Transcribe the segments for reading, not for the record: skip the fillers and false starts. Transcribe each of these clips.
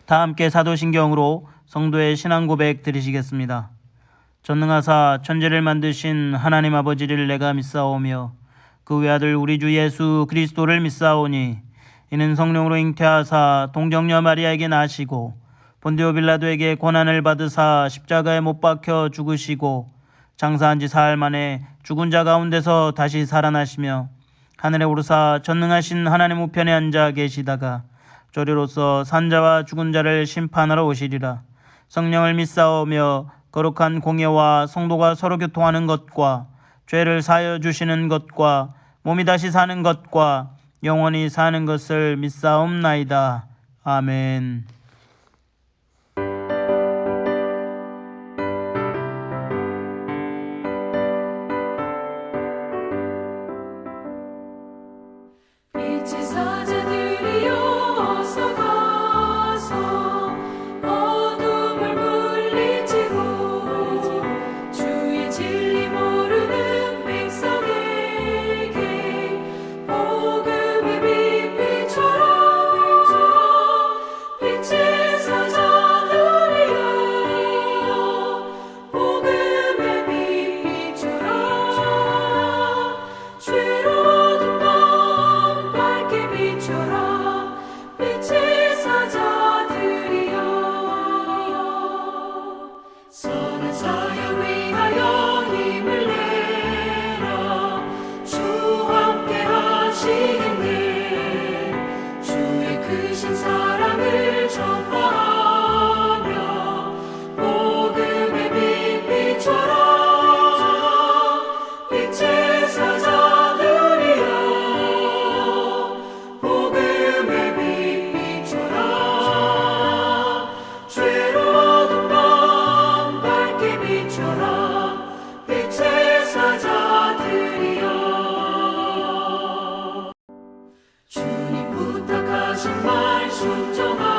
다 함께 사도신경으로 성도의 신앙 고백 드리시겠습니다. 전능하사 천지를 만드신 하나님 아버지를 내가 믿사오며 그 외아들 우리 주 예수 그리스도를 믿사오니 이는 성령으로 잉태하사 동정녀 마리아에게 나시고 본디오 빌라도에게 고난을 받으사 십자가에 못 박혀 죽으시고 장사한 지 사흘 만에 죽은 자 가운데서 다시 살아나시며 하늘에 오르사 전능하신 하나님 우편에 앉아 계시다가 조리로서 산자와 죽은 자를 심판하러 오시리라. 성령을 믿사오며 거룩한 공예와 성도가 서로 교통하는 것과 죄를 사하여 주시는 것과 몸이 다시 사는 것과 영원히 사는 것을 믿사옵나이다. 아멘. 빛의 사자들이여 어서 가서 어둠을 물리치고 주의 진리 모르는 백성에게 복음의 빛 비춰라. 빛의 사자들이여 복음의 빛 비춰라. 죄로운 밤 밝게 비춰라. 빛의 사자들이여 선한 사역 위하여 힘을 내라. 주와 함께 하시겠네. 주의 크신 사랑을 전파하며 복음의 빛 비춰라. 빛의 사자들이여 복음의 빛 비춰라. 죄로운 밤 밝게 비춰라. 빛의 사자들이여 주님 부탁하신 말 순종하여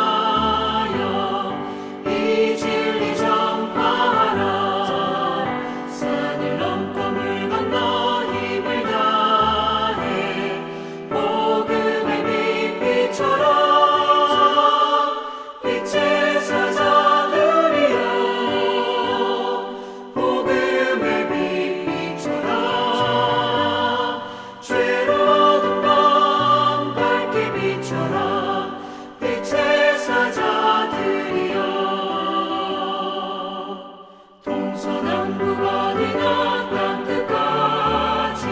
이 진리 전파하라. 산을 넘고 물 건너 힘을 다해 복음의 빛 비춰라. 빛의 사자들이여 복음의 빛 비춰라. 죄로운 밤 밝게 비춰라. 빛의 사자들이여 동서남북 어디나 땅끝까지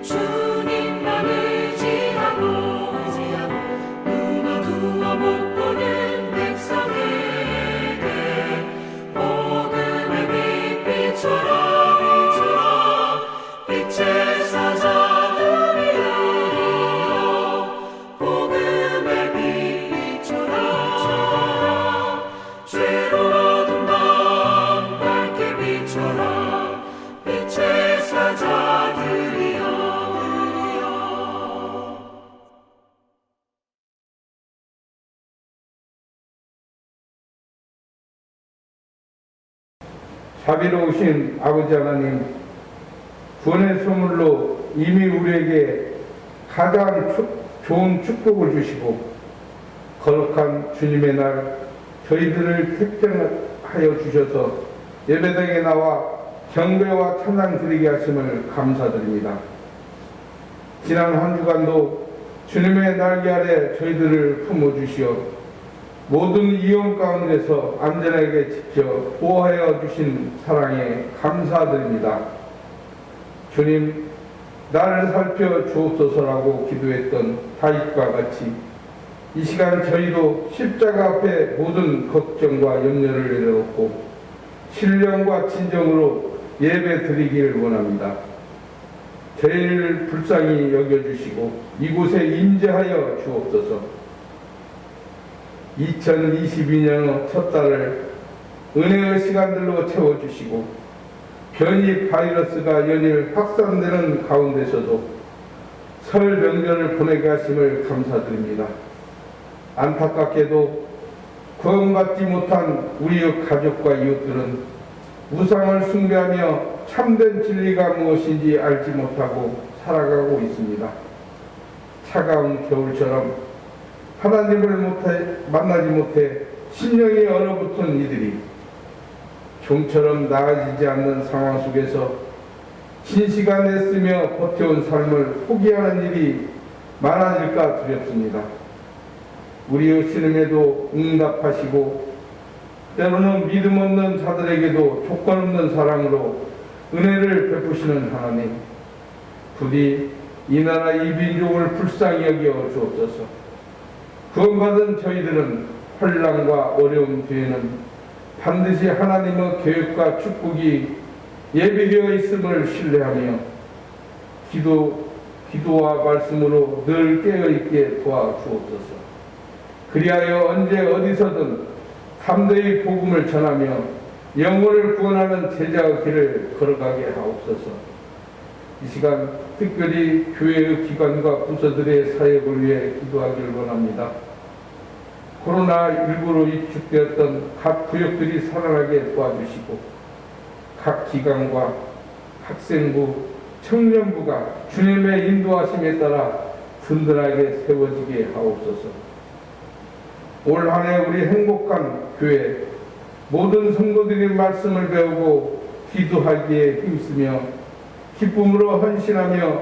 주님만 의지하고 눈 어두워 못 보는 백성에게 복음의 빛 비춰라. 빛의 사자들이여 복음의 빛 비춰라. 죄로운 밤 밝게 비춰라. 빛의 사자들이여 자비로우신 아버지 하나님, 구원의 선물로 이미 우리에게 가장 좋은 축복을 주시고 거룩한 주님의 날 저희들을 택정하여 주셔서 예배당에 나와 경배와 찬양 드리게 하심을 감사드립니다. 지난 한 주간도 주님의 날개 아래 저희들을 품어주시어 모든 위험 가운데서 안전하게 지켜 보호하여 주신 사랑에 감사드립니다. 주님, 나를 살펴 주옵소서라고 기도했던 다윗과 같이 이 시간 저희도 십자가 앞에 모든 걱정과 염려를 내려놓고 신령과 진정으로 예배 드리기를 원합니다. 저희를 불쌍히 여겨주시고 이곳에 임재하여 주옵소서. 2022년 첫 달을 은혜의 시간들로 채워주시고 변이 바이러스가 연일 확산되는 가운데서도 설 명절을 보내게 하심을 감사드립니다. 안타깝게도 구원받지 못한 우리의 가족과 이웃들은 우상을 숭배하며 참된 진리가 무엇인지 알지 못하고 살아가고 있습니다. 차가운 겨울처럼 하나님을 만나지 못해 심령이 얼어붙은 이들이 좀처럼 나아지지 않는 상황 속에서 긴 시간 애쓰며 버텨온 삶을 포기하는 일이 많아질까 두렵습니다. 우리의 신음에도 응답하시고 때로는 믿음 없는 자들에게도 조건 없는 사랑으로 은혜를 베푸시는 하나님, 부디 이 나라 이 민족을 불쌍히 여겨 주옵소서. 구원받은 저희들은 환난과 어려움 뒤에는 반드시 하나님의 계획과 축복이 예비되어 있음을 신뢰하며 기도와 말씀으로 늘 깨어있게 도와주옵소서. 그리하여 언제 어디서든 담대히 복음을 전하며 영혼을 구원하는 제자의 길을 걸어가게 하옵소서. 이 시간 특별히 교회의 기관과 부서들의 사역을 위해 기도하기를 원합니다. 코로나19로 위축되었던 각 구역들이 살아나게 도와주시고 각 기관과 학생부, 청년부가 주님의 인도하심에 따라 든든하게 세워지게 하옵소서. 올 한 해 우리 행복한 교회 모든 성도들이 말씀을 배우고 기도하기에 힘쓰며 기쁨으로 헌신하며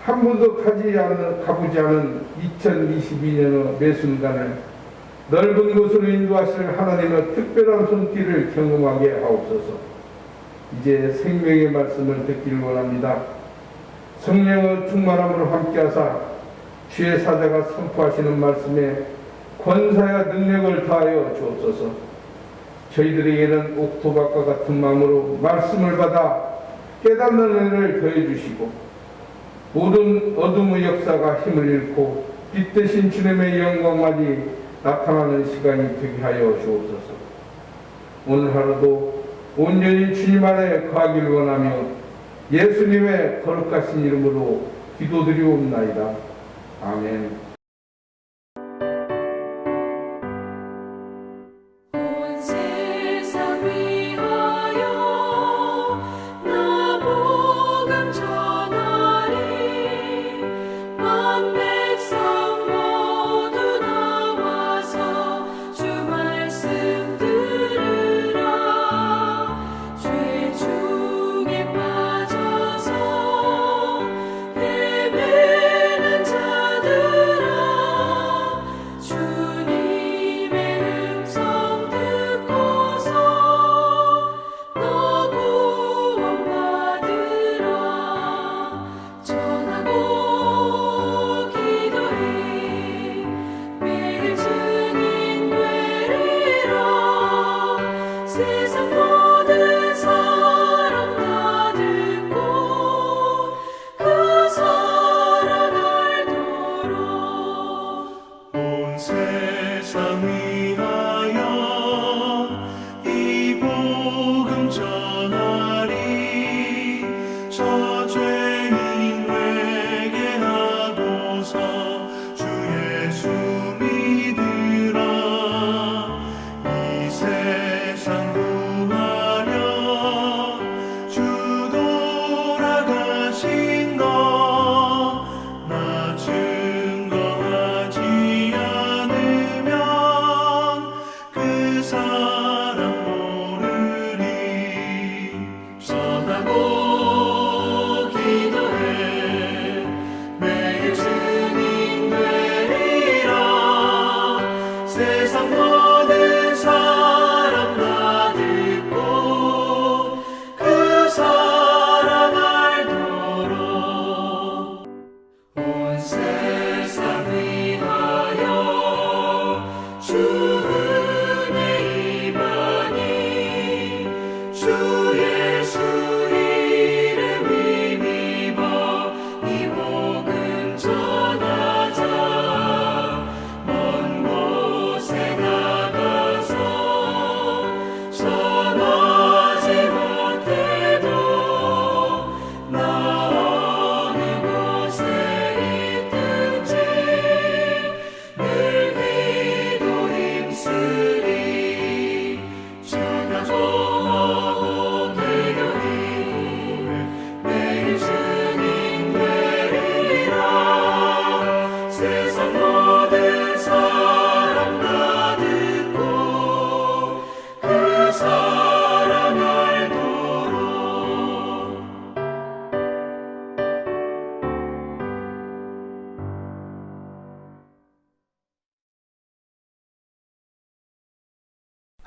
한 번도 가보지 않은 2022년의 매 순간을 넓은 곳으로 인도하실 하나님의 특별한 손길을 경험하게 하옵소서. 이제 생명의 말씀을 듣기를 원합니다. 성령의 충만함으로 함께하사 주의 사자가 선포하시는 말씀에 권사와 능력을 다하여 주옵소서. 저희들에게는 옥토박과 같은 마음으로 말씀을 받아 깨닫는 은혜를 더해 주시고 모든 어둠의 역사가 힘을 잃고 빛 대신 주님의 영광만이 나타나는 시간이 되게 하여 주옵소서. 오늘 하루도 온전히 주님 안에 거하기를 원하며 예수님의 거룩하신 이름으로 기도드리옵나이다. 아멘. 온 세상 위하여 나 복음 전하리. 만 백성 모두 나와서 주 말씀 들으라. 죄 중에 빠져서 헤매는 자들아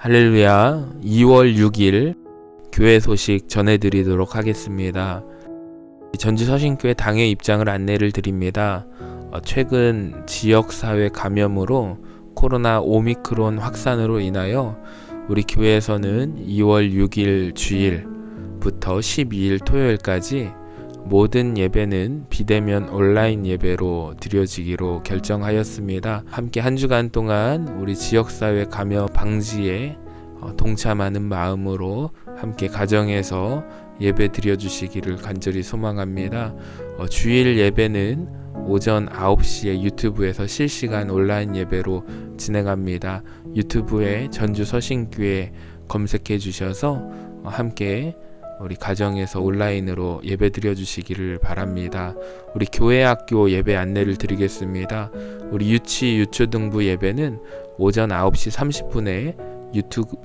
할렐루야. 2월 6일 교회 소식 전해드리도록 하겠습니다. 전주 서신교회 당회 입장을 안내를 드립니다. 최근 지역사회 감염으로 코로나 오미크론 확산으로 인하여 우리 교회에서는 2월 6일 주일부터 12일 토요일까지 모든 예배는 비대면 온라인 예배로 드려지기로 결정하였습니다. 함께 한 주간 동안 우리 지역사회 감염 방지에 동참하는 마음으로 함께 가정에서 예배 드려주시기를 간절히 소망합니다. 주일 예배는 오전 9시에 유튜브에서 실시간 온라인 예배로 진행합니다. 유튜브에 전주 서신교회 검색해 주셔서 함께 우리 가정에서 온라인으로 예배 드려주시기를 바랍니다. 우리 교회학교 예배 안내를 드리겠습니다. 우리 유초등부 예배는 오전 9시 30분에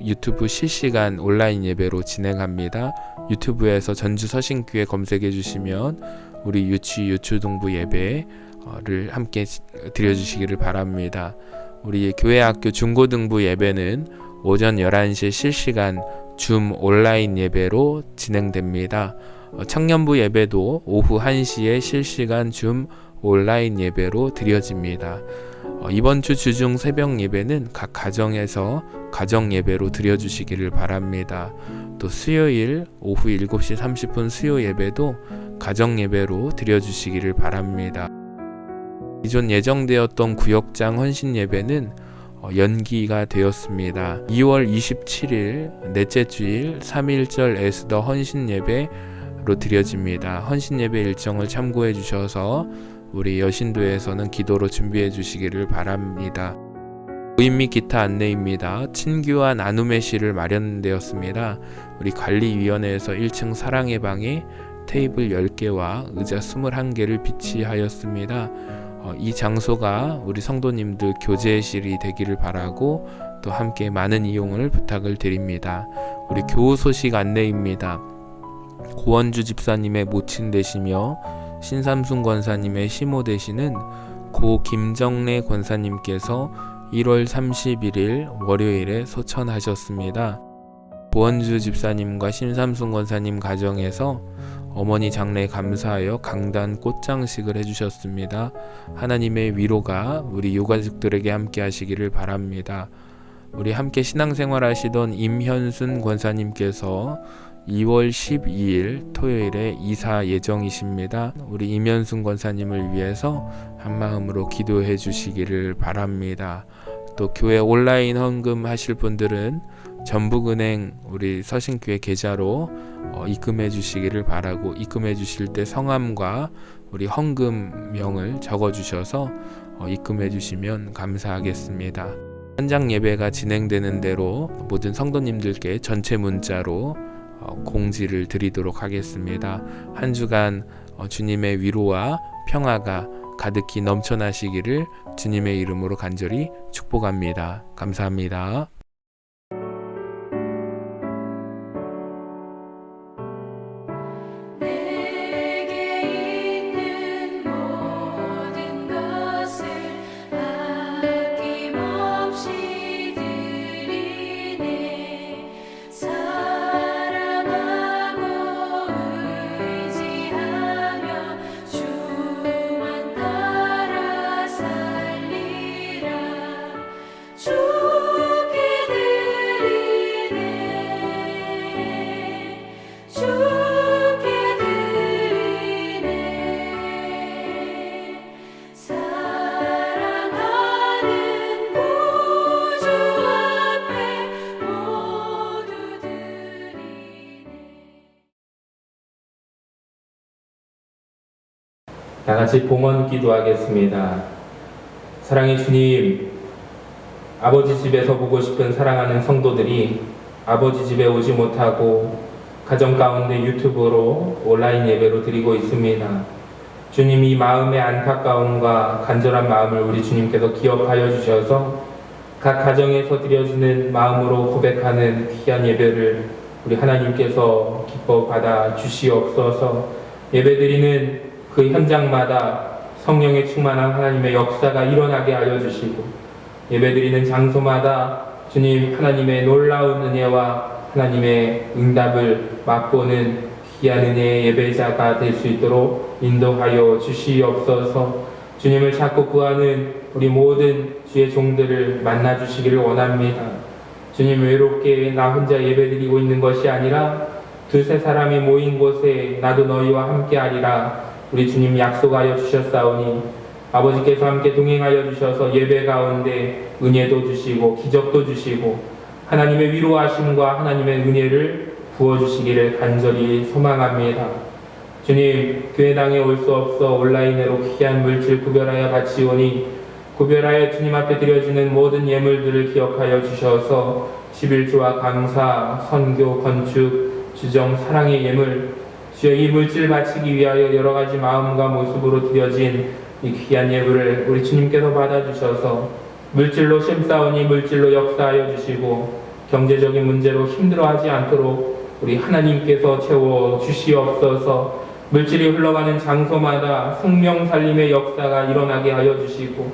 유튜브 실시간 온라인 예배로 진행합니다. 유튜브에서 전주 서신교회 검색해 주시면 우리 유초등부 예배를 함께 드려주시기를 바랍니다. 우리 교회학교 중고등부 예배는 오전 11시에 실시간 줌 온라인 예배로 진행됩니다. 청년부 예배도 오후 1시에 실시간 줌 온라인 예배로 드려집니다. 이번 주 주중 새벽 예배는 각 가정에서 가정 예배로 드려주시기를 바랍니다. 또 수요일 오후 7시 30분 수요 예배도 가정 예배로 드려주시기를 바랍니다. 기존 예정되었던 구역장 헌신 예배는 연기가 되었습니다. 2월 27일 넷째 주일 3.1절 에스더 헌신 예배로 드려집니다. 헌신 예배 일정을 참고해 주셔서 우리 여신도에서는 기도로 준비해 주시기를 바랍니다. 모임 및 기타 안내입니다. 친교와 나눔의 시를 마련되었습니다. 우리 관리위원회에서 1층 사랑의 방에 테이블 10개와 의자 21개를 비치하였습니다. 이 장소가 우리 성도님들 교제실이 되기를 바라고 또 함께 많은 이용을 부탁을 드립니다. 우리 교우 소식 안내입니다. 고원주 집사님의 모친 되시며 신삼순 권사님의 시모 되시는 고 김정래 권사님께서 1월 31일 월요일에 소천하셨습니다. 고원주 집사님과 신삼순 권사님 가정에서 어머니 장례에 감사하여 강단 꽃장식을 해주셨습니다. 하나님의 위로가 우리 유가족들에게 함께 하시기를 바랍니다. 우리 함께 신앙생활 하시던 임현순 권사님께서 2월 12일 토요일에 이사 예정이십니다. 우리 임현순 권사님을 위해서 한마음으로 기도해 주시기를 바랍니다. 또 교회 온라인 헌금 하실 분들은 전북은행 우리 서신교회 계좌로 입금해 주시기를 바라고, 입금해 주실 때 성함과 우리 헌금명을 적어 주셔서 입금해 주시면 감사하겠습니다. 현장 예배가 진행되는 대로 모든 성도님들께 전체 문자로 공지를 드리도록 하겠습니다. 한 주간 주님의 위로와 평화가 가득히 넘쳐나시기를 주님의 이름으로 간절히 축복합니다. 감사합니다. 내게 있는 모든 것을 아낌없이 드리네. 사랑하고 의지하며 주만 따라 살리라. 주께 드리네. 주께 드리네. 사랑하는 구주 앞에 모두 드리네. 다 같이 봉헌 기도하겠습니다. 사랑의 주님, 아버지 집에서 보고 싶은 사랑하는 성도들이 아버지 집에 오지 못하고 가정 가운데 유튜브로 온라인 예배로 드리고 있습니다. 주님, 이 마음의 안타까움과 간절한 마음을 우리 주님께서 기억하여 주셔서 각 가정에서 드려지는 마음으로 고백하는 귀한 예배를 우리 하나님께서 기뻐 받아 주시옵소서. 예배드리는 그 현장마다 성령의 충만한 하나님의 역사가 일어나게 하여 주시고, 예배드리는 장소마다 주님 하나님의 놀라운 은혜와 하나님의 응답을 맛보는 귀한 은혜의 예배자가 될 수 있도록 인도하여 주시옵소서. 주님을 찾고 구하는 우리 모든 주의 종들을 만나 주시기를 원합니다. 주님 외롭게 나 혼자 예배드리고 있는 것이 아니라 두세 사람이 모인 곳에 나도 너희와 함께하리라 우리 주님 약속하여 주셨사오니 아버지께서 함께 동행하여 주셔서 예배 가운데 은혜도 주시고 기적도 주시고 하나님의 위로하심과 하나님의 은혜를 부어주시기를 간절히 소망합니다. 주님, 교회당에 올 수 없어 온라인으로 귀한 물질 구별하여 바치오니 구별하여 주님 앞에 드려지는 모든 예물들을 기억하여 주셔서 11조와 감사, 선교, 건축, 주정, 사랑의 예물 주여 이 물질 바치기 위하여 여러 가지 마음과 모습으로 드려진 이 귀한 예물을 우리 주님께서 받아주셔서 물질로 심싸우니 물질로 역사하여 주시고 경제적인 문제로 힘들어하지 않도록 우리 하나님께서 채워 주시옵소서. 물질이 흘러가는 장소마다 생명 살림의 역사가 일어나게 하여 주시고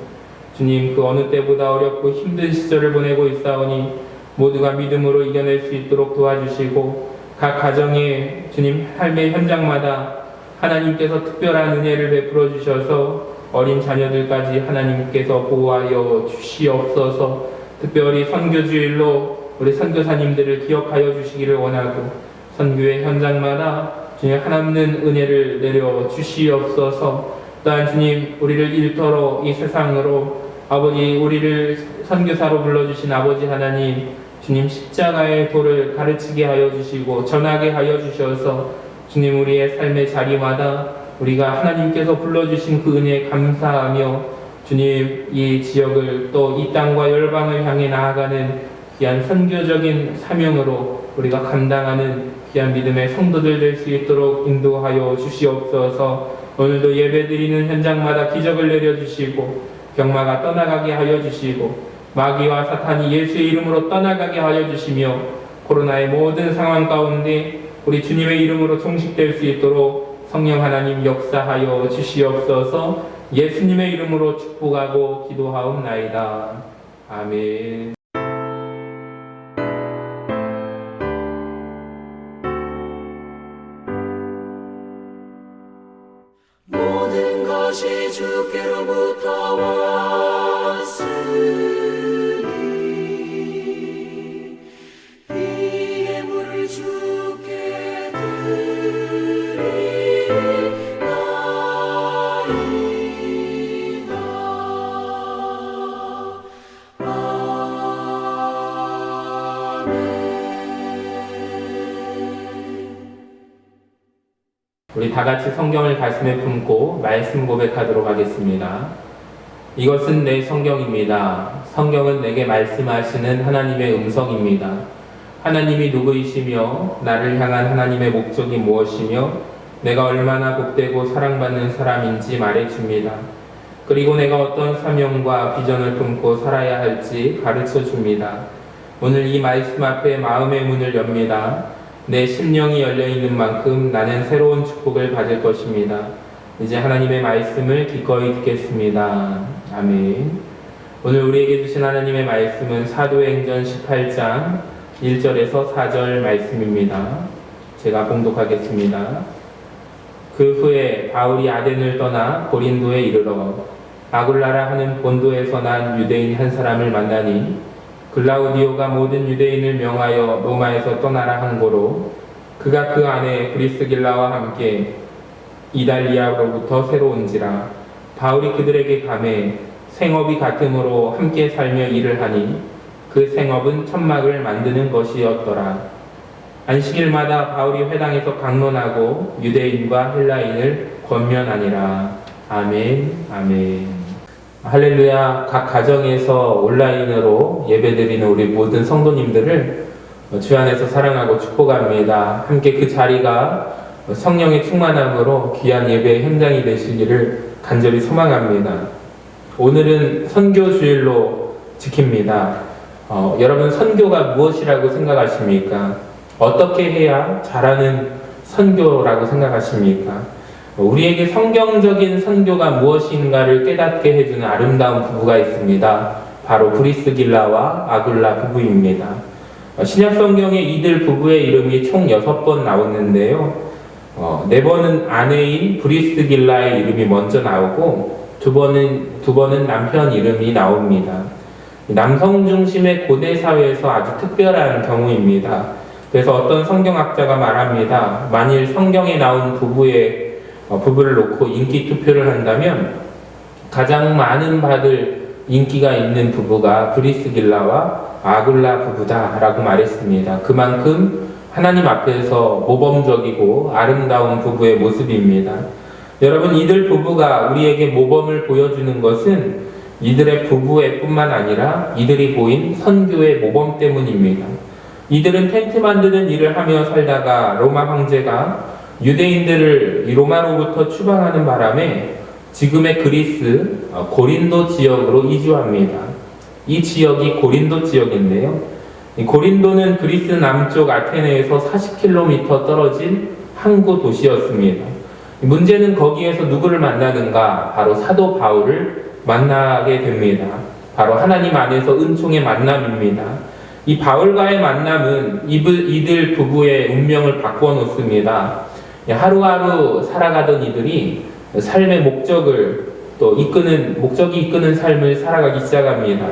주님 그 어느 때보다 어렵고 힘든 시절을 보내고 있사오니 모두가 믿음으로 이겨낼 수 있도록 도와주시고 각 가정의 주님 삶의 현장마다 하나님께서 특별한 은혜를 베풀어 주셔서 어린 자녀들까지 하나님께서 보호하여 주시옵소서. 특별히 선교주일로 우리 선교사님들을 기억하여 주시기를 원하고 선교의 현장마다 주님 하나님은 은혜를 내려 주시옵소서. 또한 주님 우리를 일터로 이 세상으로 아버지 우리를 선교사로 불러주신 아버지 하나님 주님 십자가의 도를 가르치게 하여 주시고 전하게 하여 주셔서 주님 우리의 삶의 자리마다 우리가 하나님께서 불러주신 그 은혜에 감사하며 주님 이 지역을 또 이 땅과 열방을 향해 나아가는 귀한 선교적인 사명으로 우리가 감당하는 귀한 믿음의 성도들 될 수 있도록 인도하여 주시옵소서. 오늘도 예배드리는 현장마다 기적을 내려주시고 병마가 떠나가게 하여 주시고 마귀와 사탄이 예수의 이름으로 떠나가게 하여 주시며 코로나의 모든 상황 가운데 우리 주님의 이름으로 종식될 수 있도록 성령 하나님 역사하여 주시옵소서. 예수님의 이름으로 축복하고 기도하옵나이다. 아멘. 모든 것이 주께로부터 왔으니 이 예물을 주께 드리나이다. 아멘. 우리 다 같이 성경을 가슴에 품고 말씀 고백하도록 하겠습니다. 이것은 내 성경입니다. 성경은 내게 말씀하시는 하나님의 음성입니다. 하나님이 누구이시며 나를 향한 하나님의 목적이 무엇이며 내가 얼마나 복되고 사랑받는 사람인지 말해줍니다. 그리고 내가 어떤 사명과 비전을 품고 살아야 할지 가르쳐줍니다. 오늘 이 말씀 앞에 마음의 문을 엽니다. 내 심령이 열려있는 만큼 나는 새로운 축복을 받을 것입니다. 이제 하나님의 말씀을 기꺼이 듣겠습니다. 아멘. 오늘 우리에게 주신 하나님의 말씀은 사도행전 18장 1절에서 4절 말씀입니다. 제가 봉독하겠습니다. 그 후에 바울이 아덴을 떠나 고린도에 이르러 아굴라라 하는 본도에서 난 유대인 한 사람을 만나니 글라우디오가 모든 유대인을 명하여 로마에서 떠나라 한 고로 그가 그 안에 브리스길라와 함께 이달리아로부터 새로 온지라 바울이 그들에게 가매 생업이 같음으로 함께 살며 일을 하니 그 생업은 천막을 만드는 것이었더라. 안식일마다 바울이 회당에서 강론하고 유대인과 헬라인을 권면하니라. 아멘. 아멘. 할렐루야. 각 가정에서 온라인으로 예배드리는 우리 모든 성도님들을 주 안에서 사랑하고 축복합니다. 함께 그 자리가 성령의 충만함으로 귀한 예배의 현장이 되시기를 간절히 소망합니다. 오늘은 선교주일로 지킵니다. 여러분 선교가 무엇이라고 생각하십니까? 어떻게 해야 잘하는 선교라고 생각하십니까? 우리에게 성경적인 선교가 무엇인가를 깨닫게 해주는 아름다운 부부가 있습니다. 바로 브리스길라와 아굴라 부부입니다. 신약 성경에 이들 부부의 이름이 총 6번 나오는데요. 4번은 아내인 브리스길라의 이름이 먼저 나오고 두 번은 남편 이름이 나옵니다. 남성 중심의 고대 사회에서 아주 특별한 경우입니다. 그래서 어떤 성경학자가 말합니다. 만일 성경에 나온 부부를 놓고 인기 투표를 한다면 가장 많은 받을 인기가 있는 부부가 브리스길라와 아굴라 부부다라고 말했습니다. 그만큼 하나님 앞에서 모범적이고 아름다운 부부의 모습입니다. 여러분, 이들 부부가 우리에게 모범을 보여주는 것은 이들의 부부애 뿐만 아니라 이들이 보인 선교의 모범 때문입니다. 이들은 텐트 만드는 일을 하며 살다가 로마 황제가 유대인들을 로마로부터 추방하는 바람에 지금의 그리스 고린도 지역으로 이주합니다. 이 지역이 고린도 지역인데요. 고린도는 그리스 남쪽 아테네에서 40km 떨어진 항구 도시였습니다. 문제는 거기에서 누구를 만나는가? 바로 사도 바울을 만나게 됩니다. 바로 하나님 안에서 은총의 만남입니다. 이 바울과의 만남은 이들 부부의 운명을 바꿔 놓습니다. 하루하루 살아가던 이들이 삶의 목적이 이끄는 삶을 살아가기 시작합니다.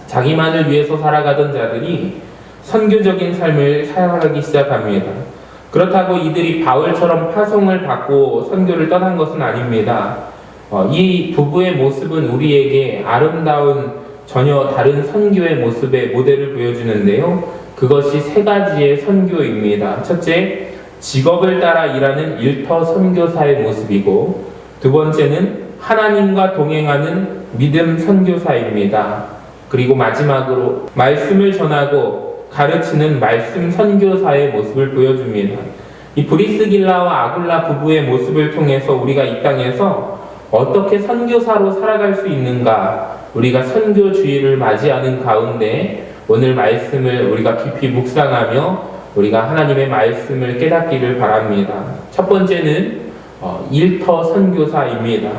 자기만을 위해서 살아가던 자들이 선교적인 삶을 살아가기 시작합니다. 그렇다고 이들이 바울처럼 파송을 받고 선교를 떠난 것은 아닙니다. 이 부부의 모습은 우리에게 아름다운 전혀 다른 선교의 모습의 모델을 보여주는데요. 그것이 3가지의 선교입니다. 첫째, 직업을 따라 일하는 일터 선교사의 모습이고, 두 번째는 하나님과 동행하는 믿음 선교사입니다. 그리고 마지막으로 말씀을 전하고 가르치는 말씀 선교사의 모습을 보여줍니다. 이 브리스길라와 아굴라 부부의 모습을 통해서 우리가 이 땅에서 어떻게 선교사로 살아갈 수 있는가, 우리가 선교주의를 맞이하는 가운데 오늘 말씀을 우리가 깊이 묵상하며 우리가 하나님의 말씀을 깨닫기를 바랍니다. 첫 번째는 일터 선교사입니다.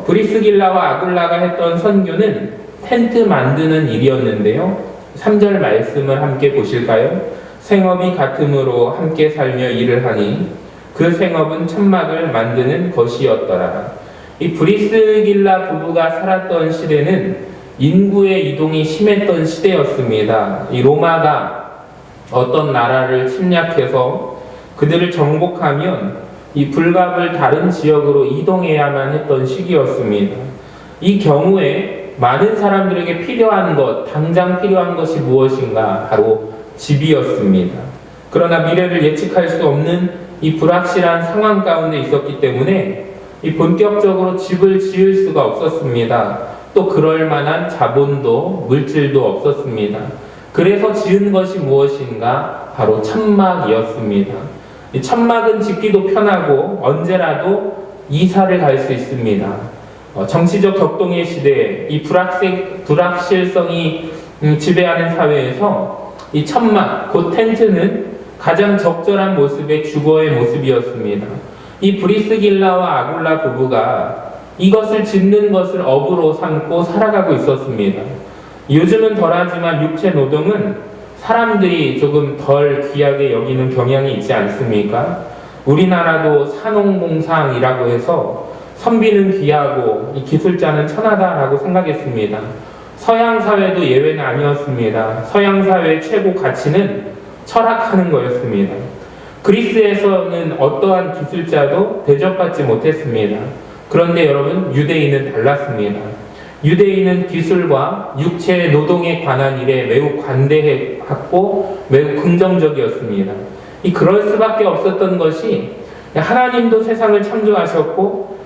브리스길라와 아굴라가 했던 선교는 텐트 만드는 일이었는데요. 3절 말씀을 함께 보실까요? 생업이 같음으로 함께 살며 일을 하니 그 생업은 천막을 만드는 것이었더라. 이 브리스길라 부부가 살았던 시대는 인구의 이동이 심했던 시대였습니다. 이 로마가 어떤 나라를 침략해서 그들을 정복하면 이 불갑을 다른 지역으로 이동해야만 했던 시기였습니다. 이 경우에 많은 사람들에게 필요한 것, 당장 필요한 것이 무엇인가? 바로 집이었습니다. 그러나 미래를 예측할 수 없는 이 불확실한 상황 가운데 있었기 때문에 이 본격적으로 집을 지을 수가 없었습니다. 또 그럴 만한 자본도 물질도 없었습니다. 그래서 지은 것이 무엇인가? 바로 천막이었습니다. 이 천막은 짓기도 편하고 언제라도 이사를 갈 수 있습니다. 정치적 격동의 시대에 이 불확실성이 지배하는 사회에서 이 천막, 곧 텐트는 가장 적절한 모습의 주거의 모습이었습니다. 이 브리스길라와 아굴라 부부가 이것을 짓는 것을 업으로 삼고 살아가고 있었습니다. 요즘은 덜하지만 육체 노동은 사람들이 조금 덜 귀하게 여기는 경향이 있지 않습니까? 우리나라도 산업공상이라고 해서 선비는 귀하고 이 기술자는 천하다라고 생각했습니다. 서양 사회도 예외는 아니었습니다. 서양 사회의 최고 가치는 철학하는 거였습니다. 그리스에서는 어떠한 기술자도 대접받지 못했습니다. 그런데 여러분, 유대인은 달랐습니다. 유대인은 기술과 육체 노동에 관한 일에 매우 관대했고 매우 긍정적이었습니다. 그럴 수밖에 없었던 것이 하나님도 세상을 창조하셨고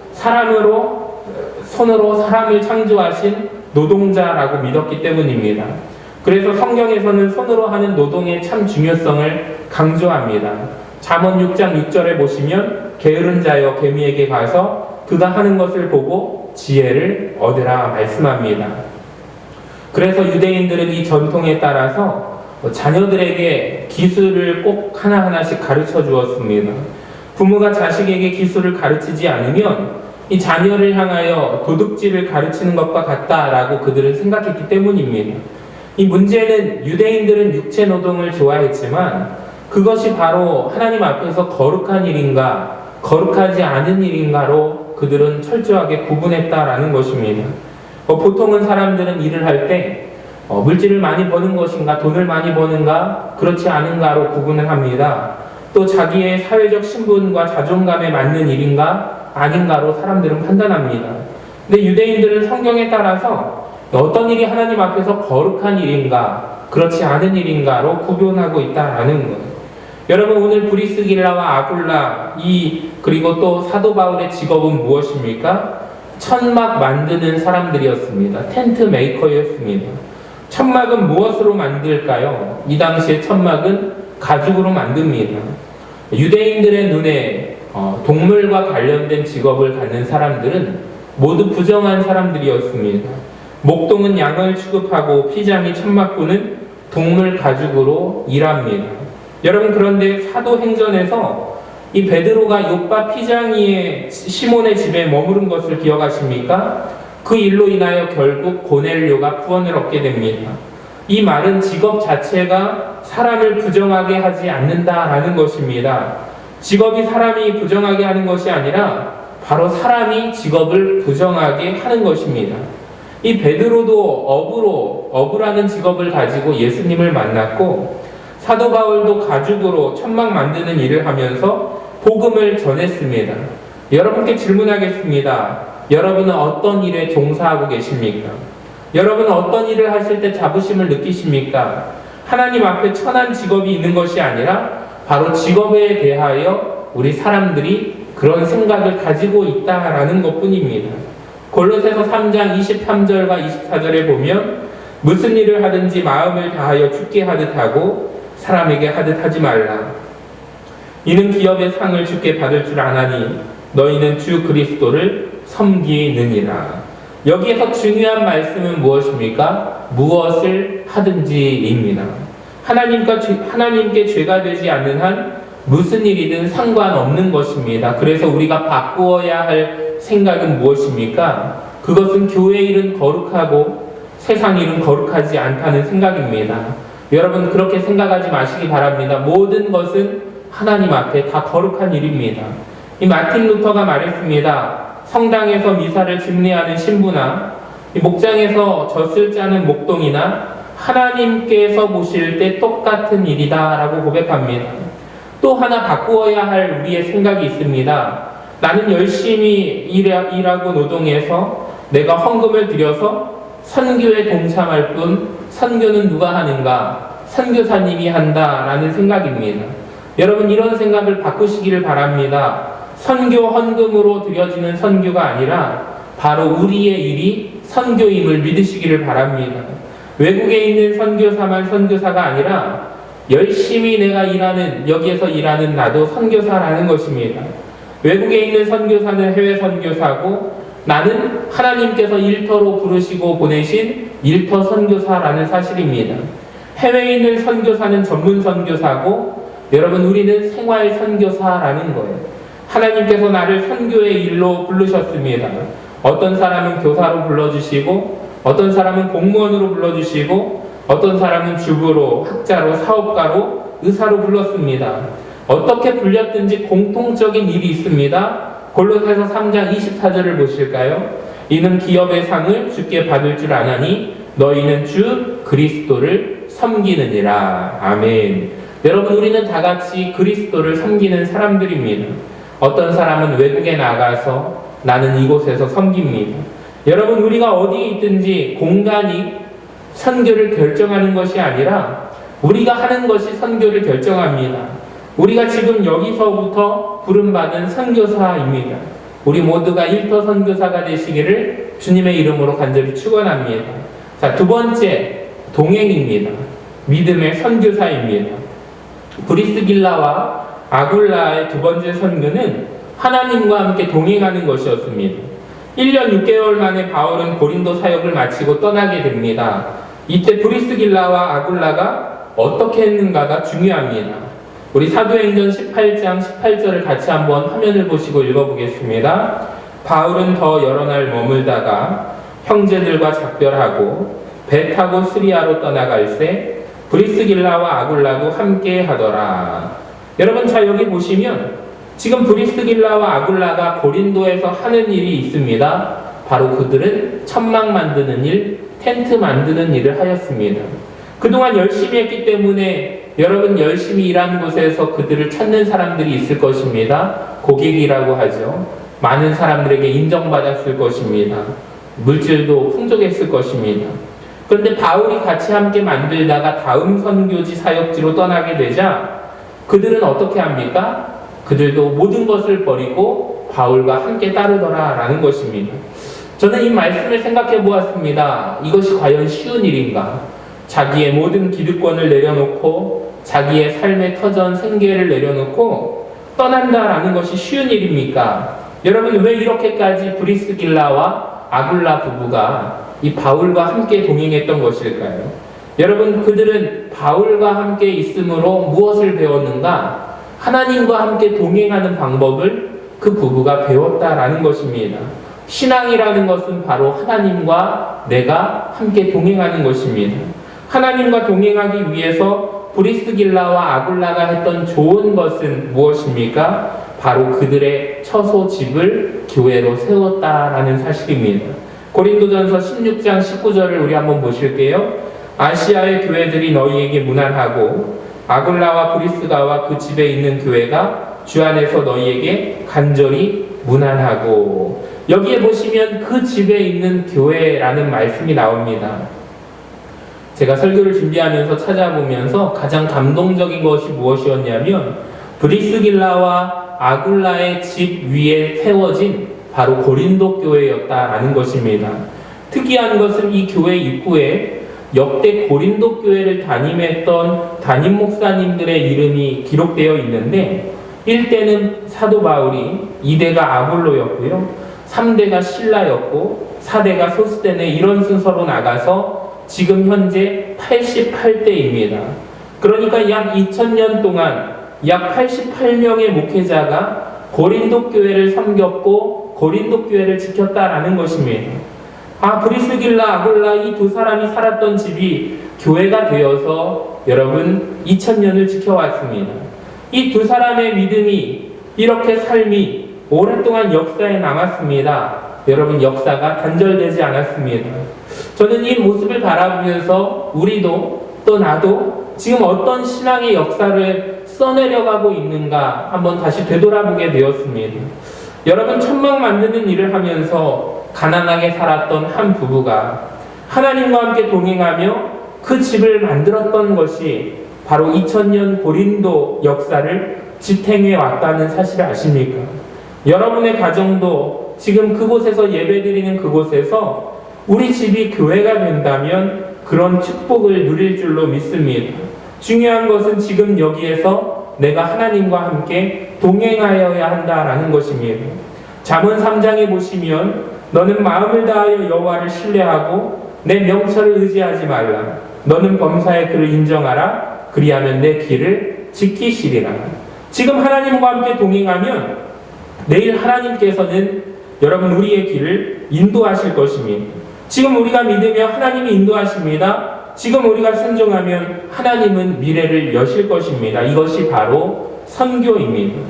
손으로 사람을 창조하신 노동자라고 믿었기 때문입니다. 그래서 성경에서는 손으로 하는 노동의 참 중요성을 강조합니다. 잠언 6장 6절에 보시면 게으른 자여 개미에게 가서 그가 하는 것을 보고 지혜를 얻으라 말씀합니다. 그래서 유대인들은 이 전통에 따라서 자녀들에게 기술을 꼭 하나하나씩 가르쳐 주었습니다. 부모가 자식에게 기술을 가르치지 않으면 이 자녀를 향하여 도둑질을 가르치는 것과 같다라고 그들은 생각했기 때문입니다. 이 문제는 유대인들은 육체 노동을 좋아했지만 그것이 바로 하나님 앞에서 거룩한 일인가 거룩하지 않은 일인가로 그들은 철저하게 구분했다라는 것입니다. 보통은 사람들은 일을 할 때 물질을 많이 버는 것인가 돈을 많이 버는가 그렇지 않은가로 구분을 합니다. 또 자기의 사회적 신분과 자존감에 맞는 일인가 아닌가로 사람들은 판단합니다. 근데 유대인들은 성경에 따라서 어떤 일이 하나님 앞에서 거룩한 일인가 그렇지 않은 일인가로 구분하고 있다라는 거예요. 여러분 오늘 브리스길라와 아굴라 그리고 또 사도 바울의 직업은 무엇입니까? 천막 만드는 사람들이었습니다. 텐트 메이커였습니다. 천막은 무엇으로 만들까요? 이 당시에 천막은 가죽으로 만듭니다. 유대인들의 눈에 동물과 관련된 직업을 갖는 사람들은 모두 부정한 사람들이었습니다. 목동은 양을 취급하고 피장이 천막꾼은 동물 가죽으로 일합니다. 여러분 그런데 사도행전에서 이 베드로가 욥바 피장이의 시몬의 집에 머무른 것을 기억하십니까? 그 일로 인하여 결국 고넬료가 구원을 얻게 됩니다. 이 말은 직업 자체가 사람을 부정하게 하지 않는다라는 것입니다. 직업이 사람이 부정하게 하는 것이 아니라 바로 사람이 직업을 부정하게 하는 것입니다. 이 베드로도 어부라는 직업을 가지고 예수님을 만났고 사도 바울도 가죽으로 천막 만드는 일을 하면서 복음을 전했습니다. 여러분께 질문하겠습니다. 여러분은 어떤 일에 종사하고 계십니까? 여러분은 어떤 일을 하실 때 자부심을 느끼십니까? 하나님 앞에 천한 직업이 있는 것이 아니라 바로 직업에 대하여 우리 사람들이 그런 생각을 가지고 있다라는 것뿐입니다. 골로새서 3장 23절과 24절에 보면 무슨 일을 하든지 마음을 다하여 주께 하듯 하고 사람에게 하듯 하지 말라. 이는 기업의 상을 주께 받을 줄 아나니 너희는 주 그리스도를 섬기느니라. 여기에서 중요한 말씀은 무엇입니까? 무엇을 하든지입니다. 하나님께 죄가 되지 않는 한 무슨 일이든 상관없는 것입니다. 그래서 우리가 바꾸어야 할 생각은 무엇입니까? 그것은 교회 일은 거룩하고 세상 일은 거룩하지 않다는 생각입니다. 여러분 그렇게 생각하지 마시기 바랍니다. 모든 것은 하나님 앞에 다 거룩한 일입니다. 이 마틴 루터가 말했습니다. 성당에서 미사를 집례하는 신부나 목장에서 젖을 짜는 목동이나 하나님께서 보실 때 똑같은 일이다 라고 고백합니다. 또 하나 바꾸어야 할 우리의 생각이 있습니다. 나는 열심히 일하고 노동해서 내가 헌금을 들여서 선교에 동참할 뿐 선교는 누가 하는가? 선교사님이 한다라는 생각입니다. 여러분 이런 생각을 바꾸시기를 바랍니다. 선교 헌금으로 드려지는 선교가 아니라 바로 우리의 일이 선교임을 믿으시기를 바랍니다. 외국에 있는 선교사만 선교사가 아니라 열심히 내가 여기에서 일하는 나도 선교사라는 것입니다. 외국에 있는 선교사는 해외 선교사고 나는 하나님께서 일터로 부르시고 보내신 일터 선교사라는 사실입니다. 해외에 있는 선교사는 전문 선교사고 여러분 우리는 생활 선교사라는 거예요. 하나님께서 나를 선교의 일로 부르셨습니다. 어떤 사람은 교사로 불러주시고 어떤 사람은 공무원으로 불러주시고 어떤 사람은 주부로, 학자로, 사업가로, 의사로 불렀습니다. 어떻게 불렸든지 공통적인 일이 있습니다. 골로새서 3장 24절을 보실까요? 이는 기업의 상을 주께 받을 줄 아나니 너희는 주 그리스도를 섬기느니라. 아멘. 여러분 우리는 다 같이 그리스도를 섬기는 사람들입니다. 어떤 사람은 외국에 나가서 나는 이곳에서 섬깁니다. 여러분 우리가 어디에 있든지 공간이 선교를 결정하는 것이 아니라 우리가 하는 것이 선교를 결정합니다. 우리가 지금 여기서부터 부름받은 선교사입니다. 우리 모두가 일터 선교사가 되시기를 주님의 이름으로 간절히 축원합니다. 자, 두 번째 동행입니다. 믿음의 선교사입니다. 브리스길라와 아굴라의 두 번째 선교는 하나님과 함께 동행하는 것이었습니다. 1년 6개월 만에 바울은 고린도 사역을 마치고 떠나게 됩니다. 이때 브리스길라와 아굴라가 어떻게 했는가가 중요합니다. 우리 사도행전 18장 18절을 같이 한번 화면을 보시고 읽어보겠습니다. 바울은 더 여러 날 머물다가 형제들과 작별하고 배 타고 스리아로 떠나갈새 브리스길라와 아굴라도 함께 하더라. 여러분, 자 여기 보시면 지금 브리스길라와 아굴라가 고린도에서 하는 일이 있습니다. 바로 그들은 천막 만드는 일, 텐트 만드는 일을 하였습니다. 그동안 열심히 했기 때문에 여러분 열심히 일한 곳에서 그들을 찾는 사람들이 있을 것입니다. 고객이라고 하죠. 많은 사람들에게 인정받았을 것입니다. 물질도 풍족했을 것입니다. 그런데 바울이 같이 함께 만들다가 다음 선교지 사역지로 떠나게 되자 그들은 어떻게 합니까? 그들도 모든 것을 버리고 바울과 함께 따르더라 라는 것입니다. 저는 이 말씀을 생각해 보았습니다. 이것이 과연 쉬운 일인가? 자기의 모든 기득권을 내려놓고 자기의 삶의 터전 생계를 내려놓고 떠난다라는 것이 쉬운 일입니까? 여러분, 왜 이렇게까지 브리스길라와 아굴라 부부가 이 바울과 함께 동행했던 것일까요? 여러분, 그들은 바울과 함께 있음으로 무엇을 배웠는가? 하나님과 함께 동행하는 방법을 그 부부가 배웠다라는 것입니다. 신앙이라는 것은 바로 하나님과 내가 함께 동행하는 것입니다. 하나님과 동행하기 위해서 브리스길라와 아굴라가 했던 좋은 것은 무엇입니까? 바로 그들의 처소 집을 교회로 세웠다라는 사실입니다. 고린도전서 16장 19절을 우리 한번 보실게요. 아시아의 교회들이 너희에게 문안하고 아굴라와 브리스가와 그 집에 있는 교회가 주 안에서 너희에게 간절히 문안하고, 여기에 보시면 그 집에 있는 교회라는 말씀이 나옵니다. 제가 설교를 준비하면서 찾아보면서 가장 감동적인 것이 무엇이었냐면 브리스길라와 아굴라의 집 위에 세워진 바로 고린도 교회였다라는 것입니다. 특이한 것은 이 교회 입구에 역대 고린도 교회를 담임했던 담임 목사님들의 이름이 기록되어 있는데 1대는 사도 바울이, 2대가 아볼로였고요, 3대가 실라였고 4대가 소스데네, 이런 순서로 나가서 지금 현재 88대입니다. 그러니까 약 2000년 동안 약 88명의 목회자가 고린도 교회를 섬겼고 고린도 교회를 지켰다라는 것입니다. 브리스길라, 아굴라 이 두 사람이 살았던 집이 교회가 되어서 여러분 2000년을 지켜왔습니다. 이 두 사람의 믿음이, 이렇게 삶이 오랫동안 역사에 남았습니다. 여러분, 역사가 단절되지 않았습니다. 저는 이 모습을 바라보면서 우리도, 또 나도 지금 어떤 신앙의 역사를 써내려가고 있는가 한번 다시 되돌아보게 되었습니다. 여러분, 천막 만드는 일을 하면서 가난하게 살았던 한 부부가 하나님과 함께 동행하며 그 집을 만들었던 것이 바로 2000년 고린도 역사를 지탱해 왔다는 사실을 아십니까? 여러분의 가정도 지금 그곳에서 예배드리는 그곳에서 우리 집이 교회가 된다면 그런 축복을 누릴 줄로 믿습니다. 중요한 것은 지금 여기에서 내가 하나님과 함께 동행하여야 한다라는 것입니다. 잠언 3장에 보시면 너는 마음을 다하여 여호와를 신뢰하고 내 명철을 의지하지 말라. 너는 범사의 그를 인정하라. 그리하면 내 길을 지키시리라. 지금 하나님과 함께 동행하면 내일 하나님께서는 여러분 우리의 길을 인도하실 것입니다. 지금 우리가 믿으며 하나님이 인도하십니다. 지금 우리가 순종하면 하나님은 미래를 여실 것입니다. 이것이 바로 선교입니다.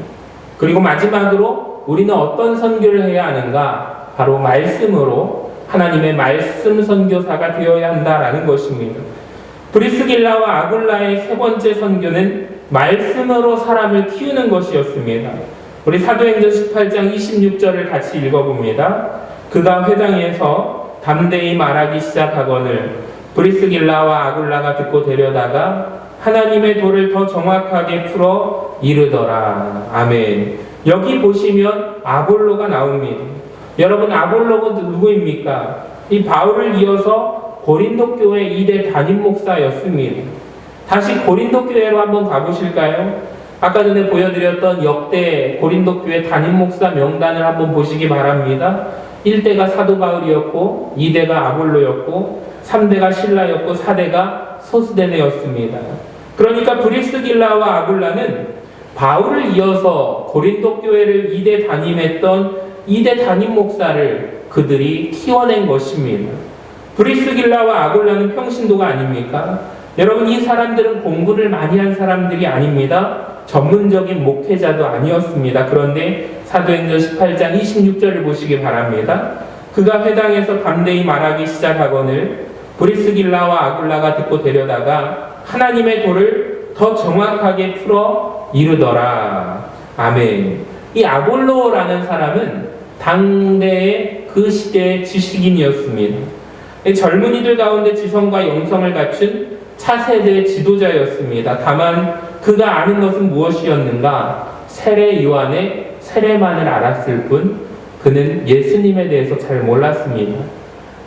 그리고 마지막으로 우리는 어떤 선교를 해야 하는가? 바로 말씀으로 하나님의 말씀 선교사가 되어야 한다라는 것입니다. 브리스길라와 아굴라의 세 번째 선교는 말씀으로 사람을 키우는 것이었습니다. 우리 사도행전 18장 26절을 같이 읽어봅니다. 그가 회당에서 담대히 말하기 시작하거늘 브리스길라와 아굴라가 듣고 데려다가 하나님의 도를 더 정확하게 풀어 이르더라. 아멘. 여기 보시면 아볼로가 나옵니다. 여러분, 아볼로가 누구입니까? 이 바울을 이어서 고린도 교회 2대 담임 목사였습니다. 다시 고린도 교회로 한번 가보실까요? 아까 전에 보여드렸던 역대 고린도 교회 담임 목사 명단을 한번 보시기 바랍니다. 1대가 사도 바울이었고 2대가 아볼로였고 3대가 실라였고 4대가 소스데네였습니다. 그러니까 브리스길라와 아굴라는 바울을 이어서 고린도 교회를 2대 담임했던 2대 담임 목사를 그들이 키워낸 것입니다. 브리스길라와 아굴라는 평신도가 아닙니까? 여러분, 이 사람들은 공부를 많이 한 사람들이 아닙니다. 전문적인 목회자도 아니었습니다. 그런데 사도행전 18장 26절을 보시기 바랍니다. 그가 회당에서 담대히 말하기 시작하거늘 브리스길라와 아굴라가 듣고 데려다가 하나님의 도를 더 정확하게 풀어 이르더라. 아멘. 이 아볼로라는 사람은 당대의 그 시대의 지식인이었습니다. 젊은이들 가운데 지성과 영성을 갖춘 차세대의 지도자였습니다. 다만 그가 아는 것은 무엇이었는가? 세례 요한의 세례만을 알았을 뿐 그는 예수님에 대해서 잘 몰랐습니다.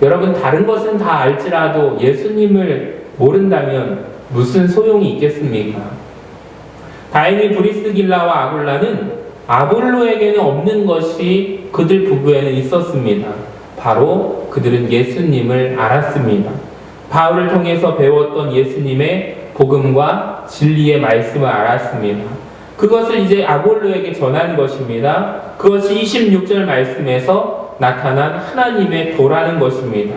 여러분, 다른 것은 다 알지라도 예수님을 모른다면 무슨 소용이 있겠습니까? 다행히 브리스길라와 아굴라는 아볼로에게는 없는 것이 그들 부부에는 있었습니다. 바로 그들은 예수님을 알았습니다. 바울을 통해서 배웠던 예수님의 복음과 진리의 말씀을 알았습니다. 그것을 이제 아볼로에게 전한 것입니다. 그것이 26절 말씀에서 나타난 하나님의 도라는 것입니다.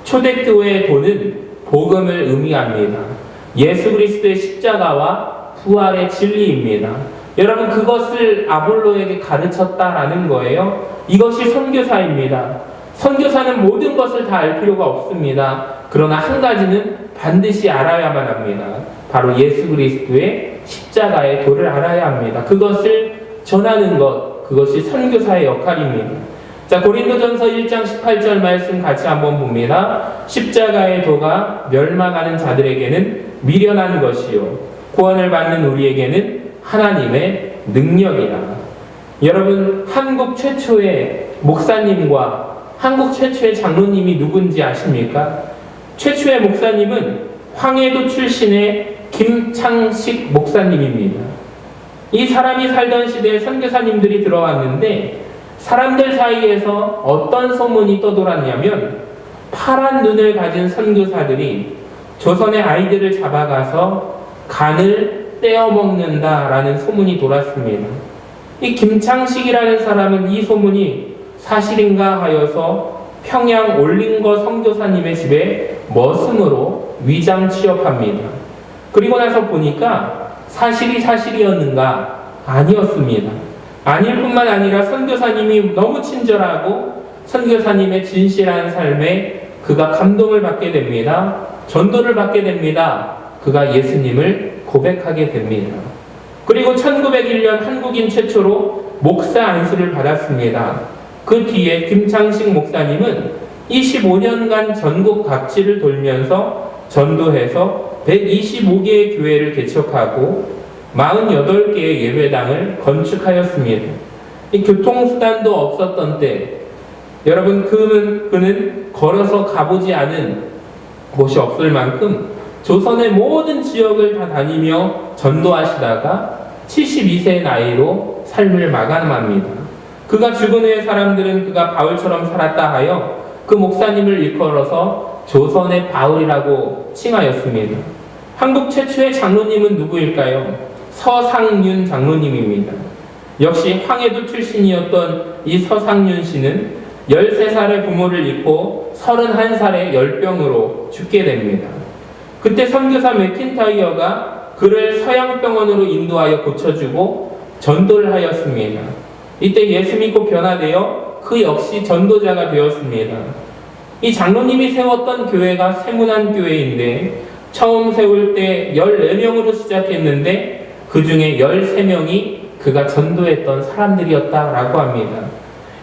초대교회의 도는 복음을 의미합니다. 예수 그리스도의 십자가와 부활의 진리입니다. 여러분, 그것을 아볼로에게 가르쳤다라는 거예요. 이것이 선교사입니다. 선교사는 모든 것을 다 알 필요가 없습니다. 그러나 한 가지는 반드시 알아야만 합니다. 바로 예수 그리스도의 십자가의 도를 알아야 합니다. 그것을 전하는 것, 그것이 선교사의 역할입니다. 자, 고린도전서 1장 18절 말씀 같이 한번 봅니다. 십자가의 도가 멸망하는 자들에게는 미련한 것이요 구원을 받는 우리에게는 하나님의 능력이라. 여러분, 한국 최초의 목사님과 한국 최초의 장로님이 누군지 아십니까? 최초의 목사님은 황해도 출신의 김창식 목사님입니다. 이 사람이 살던 시대에 선교사님들이 들어왔는데 사람들 사이에서 어떤 소문이 떠돌았냐면 파란 눈을 가진 선교사들이 조선의 아이들을 잡아가서 간을 떼어먹는다라는 소문이 돌았습니다. 이 김창식이라는 사람은 이 소문이 사실인가 하여서 평양 올림거 선교사님의 집에 머슴으로 위장 취업합니다. 그리고 나서 보니까 사실이 사실이었는가? 아니었습니다. 아닐 뿐만 아니라 선교사님이 너무 친절하고 선교사님의 진실한 삶에 그가 감동을 받게 됩니다. 전도를 받게 됩니다. 그가 예수님을 고백하게 됩니다. 그리고 1901년 한국인 최초로 목사 안수를 받았습니다. 그 뒤에 김창식 목사님은 25년간 전국 각지를 돌면서 전도해서 125개의 교회를 개척하고 48개의 예배당을 건축하였습니다. 이 교통수단도 없었던 때 여러분, 그는 걸어서 가보지 않은 곳이 없을 만큼 조선의 모든 지역을 다 다니며 전도하시다가 72세의 나이로 삶을 마감합니다. 그가 죽은 후에 사람들은 그가 바울처럼 살았다 하여 그 목사님을 일컬어서 조선의 바울이라고 칭하였습니다. 한국 최초의 장로님은 누구일까요? 서상윤 장로님입니다. 역시 황해도 출신이었던 이 서상윤 씨는 13살의 부모를 잃고 31살에 열병으로 죽게 됩니다. 그때 선교사 맥킨타이어가 그를 서양병원으로 인도하여 고쳐주고 전도를 하였습니다. 이때 예수 믿고 변화되어 그 역시 전도자가 되었습니다. 이 장로님이 세웠던 교회가 세문안 교회인데 처음 세울 때 14명으로 시작했는데 그 중에 13명이 그가 전도했던 사람들이었다라고 합니다.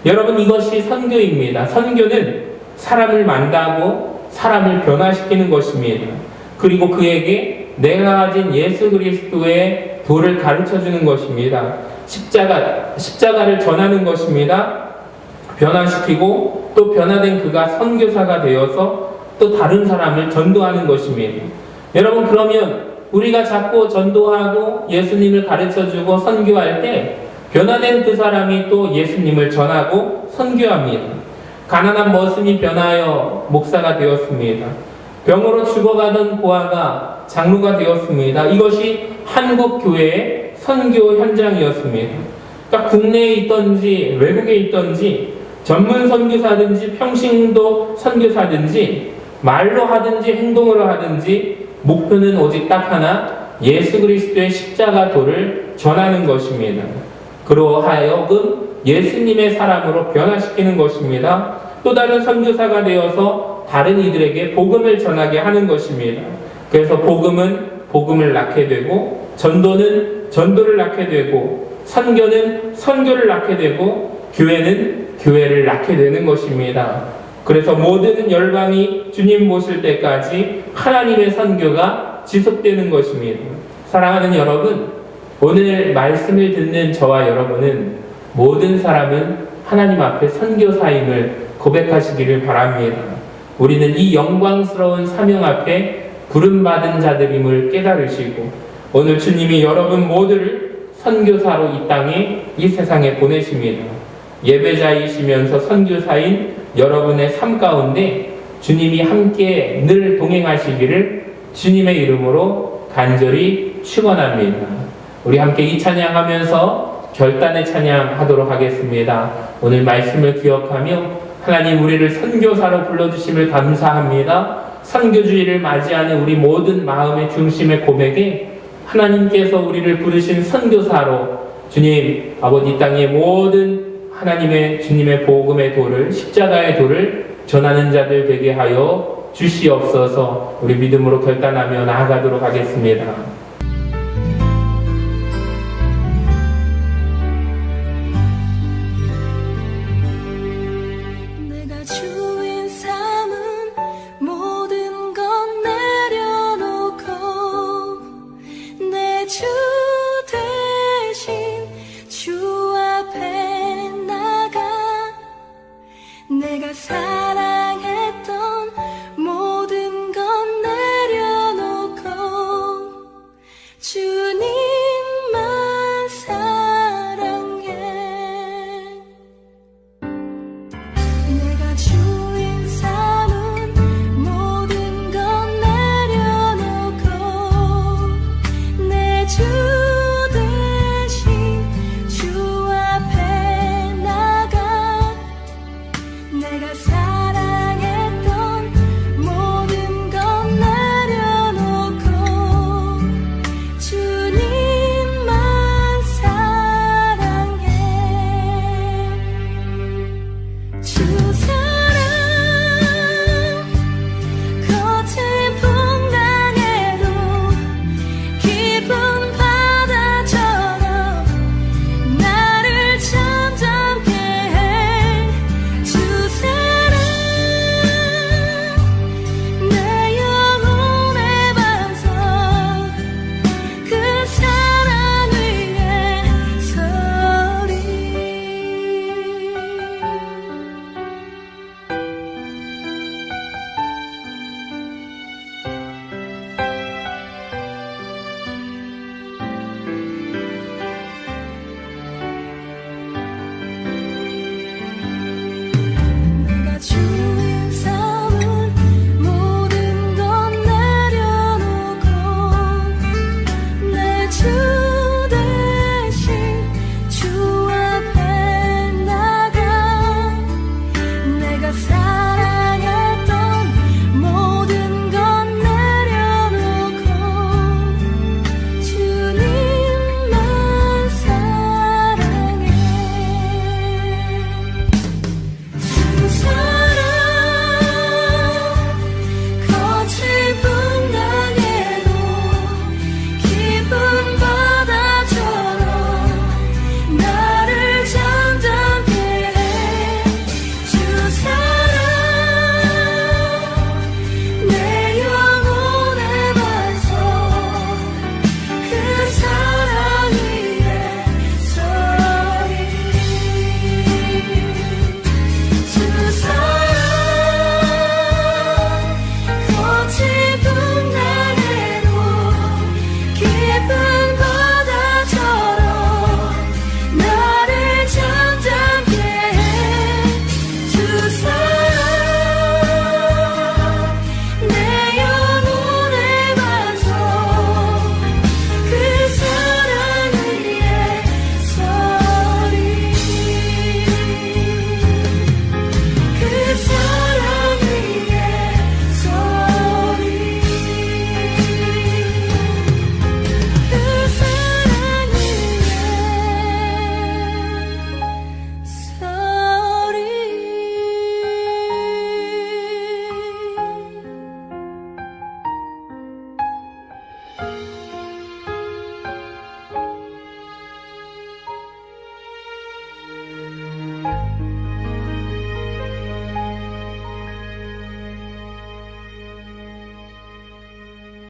여러분, 이것이 선교입니다. 선교는 사람을 만나고 사람을 변화시키는 것입니다. 그리고 그에게 내가 가진 예수 그리스도의 도를 가르쳐주는 것입니다. 십자가를 전하는 것입니다. 변화시키고 또 변화된 그가 선교사가 되어서 또 다른 사람을 전도하는 것입니다. 여러분, 그러면 우리가 자꾸 전도하고 예수님을 가르쳐주고 선교할 때 변화된 그 사람이 또 예수님을 전하고 선교합니다. 가난한 머슴이 변하여 목사가 되었습니다. 병으로 죽어가던 고아가 장로가 되었습니다. 이것이 한국 교회의 선교 현장이었습니다. 그러니까 국내에 있든지 외국에 있든지 전문 선교사든지 평신도 선교사든지 말로 하든지 행동으로 하든지 목표는 오직 딱 하나, 예수 그리스도의 십자가 도를 전하는 것입니다. 그러하여금 예수님의 사람으로 변화시키는 것입니다. 또 다른 선교사가 되어서 다른 이들에게 복음을 전하게 하는 것입니다. 그래서 복음은 복음을 낳게 되고, 전도는 전도를 낳게 되고, 선교는 선교를 낳게 되고, 교회는 교회를 낳게 되는 것입니다. 그래서 모든 열방이 주님 모실 때까지 하나님의 선교가 지속되는 것입니다. 사랑하는 여러분, 오늘 말씀을 듣는 저와 여러분은 모든 사람은 하나님 앞에 선교사임을 고백하시기를 바랍니다. 우리는 이 영광스러운 사명 앞에 부름받은 자들임을 깨달으시고, 오늘 주님이 여러분 모두를 선교사로 이 땅에, 이 세상에 보내십니다. 예배자이시면서 선교사인 여러분의 삶 가운데 주님이 함께 늘 동행하시기를 주님의 이름으로 간절히 축원합니다. 우리 함께 이 찬양하면서 결단의 찬양하도록 하겠습니다. 오늘 말씀을 기억하며 하나님 우리를 선교사로 불러주심을 감사합니다. 선교주의를 맞이하는 우리 모든 마음의 중심의 고백에 하나님께서 우리를 부르신 선교사로 주님 아버지 이 땅의 모든 하나님의 주님의 복음의 도를, 십자가의 도를 전하는 자들 되게 하여 주시옵소서. 우리 믿음으로 결단하며 나아가도록 하겠습니다. 내가 주인 삼은 모든 것 내려놓고 내 주 대신 주 앞에 나가 내가 사랑했던 모든 것 내려놓고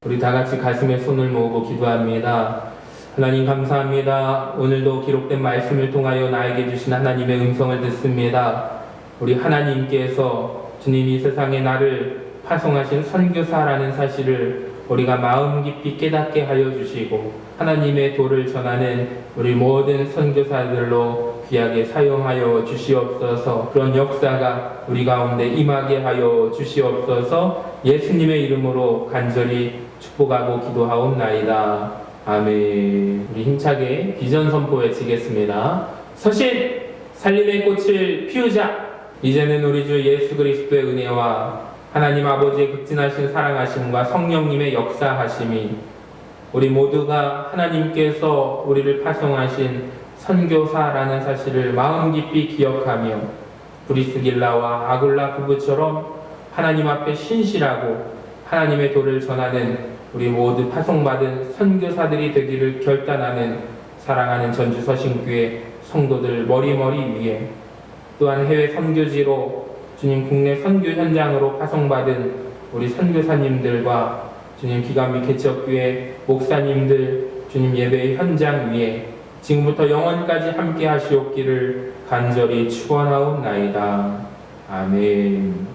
우리 다 같이 가슴에 손을 모으고 기도합니다. 하나님 감사합니다. 오늘도 기록된 말씀을 통하여 나에게 주신 하나님의 음성을 듣습니다. 우리 하나님께서 주님이 세상에 나를 파송하신 선교사라는 사실을 우리가 마음 깊이 깨닫게 하여 주시고 하나님의 도를 전하는 우리 모든 선교사들로 귀하게 사용하여 주시옵소서. 그런 역사가 우리 가운데 임하게 하여 주시옵소서. 예수님의 이름으로 간절히 축복하고 기도하옵나이다. 아멘. 우리 힘차게 비전 선포 외치겠습니다. 서신 살림의 꽃을 피우자. 이제는 우리 주 예수 그리스도의 은혜와 하나님 아버지의 극진하신 사랑하심과 성령님의 역사하심이 우리 모두가 하나님께서 우리를 파송하신 선교사라는 사실을 마음 깊이 기억하며 브리스길라와 아굴라 부부처럼 하나님 앞에 신실하고 하나님의 도를 전하는 우리 모두 파송받은 선교사들이 되기를 결단하는 사랑하는 전주 서신교회 성도들 머리머리 위에 또한 해외 선교지로 주님 국내 선교 현장으로 파송받은 우리 선교사님들과 주님 기감 및 개척교회 목사님들 주님 예배의 현장 위에 지금부터 영원까지 함께 하시옵기를 간절히 축원하옵나이다. 아멘.